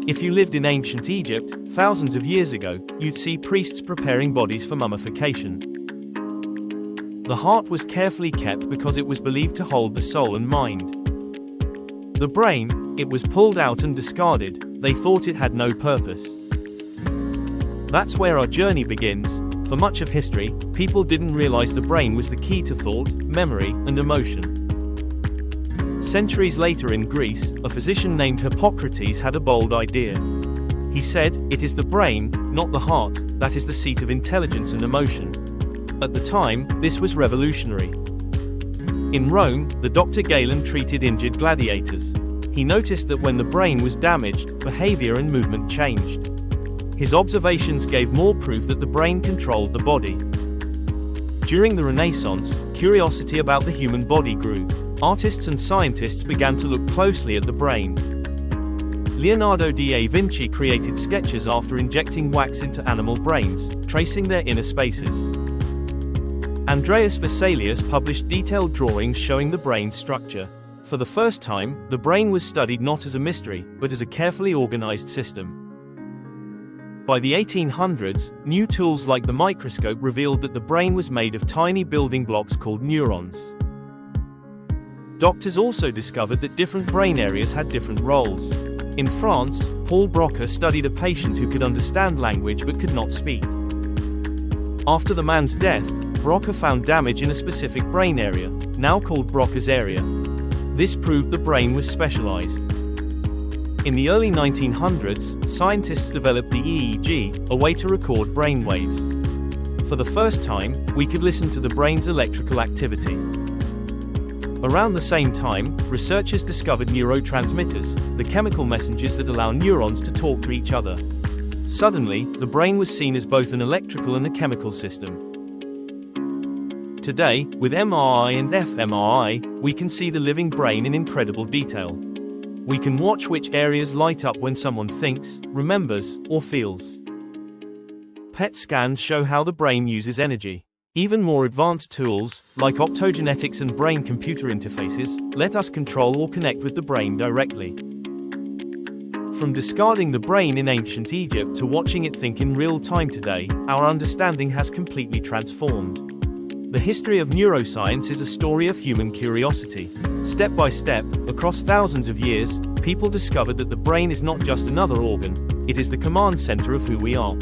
If you lived in ancient Egypt, thousands of years ago, you'd see priests preparing bodies for mummification. The heart was carefully kept because it was believed to hold the soul and mind. The brain, it was pulled out and discarded. They thought it had no purpose. That's where our journey begins. For much of history, people didn't realize the brain was the key to thought, memory, and emotion. Centuries later in Greece, a physician named Hippocrates had a bold idea. He said, "It is the brain, not the heart, that is the seat of intelligence and emotion." At the time, this was revolutionary. In Rome, the doctor Galen treated injured gladiators. He noticed that when the brain was damaged, behavior and movement changed. His observations gave more proof that the brain controlled the body. During the Renaissance, curiosity about the human body grew. Artists and scientists began to look closely at the brain. Leonardo da Vinci created sketches after injecting wax into animal brains, tracing their inner spaces. Andreas Vesalius published detailed drawings showing the brain's structure. For the first time, the brain was studied not as a mystery, but as a carefully organized system. By the 1800s, new tools like the microscope revealed that the brain was made of tiny building blocks called neurons. Doctors also discovered that different brain areas had different roles. In France, Paul Broca studied a patient who could understand language but could not speak. After the man's death, Broca found damage in a specific brain area, now called Broca's area. This proved the brain was specialized. In the early 1900s, scientists developed the EEG, a way to record brain waves. For the first time, we could listen to the brain's electrical activity. Around the same time, researchers discovered neurotransmitters, the chemical messengers that allow neurons to talk to each other. Suddenly, the brain was seen as both an electrical and a chemical system. Today, with MRI and fMRI, we can see the living brain in incredible detail. We can watch which areas light up when someone thinks, remembers, or feels. PET scans show how the brain uses energy. Even more advanced tools, like optogenetics and brain-computer interfaces, let us control or connect with the brain directly. From discarding the brain in ancient Egypt to watching it think in real time today, our understanding has completely transformed. The history of neuroscience is a story of human curiosity. Step by step, across thousands of years, people discovered that the brain is not just another organ, it is the command center of who we are.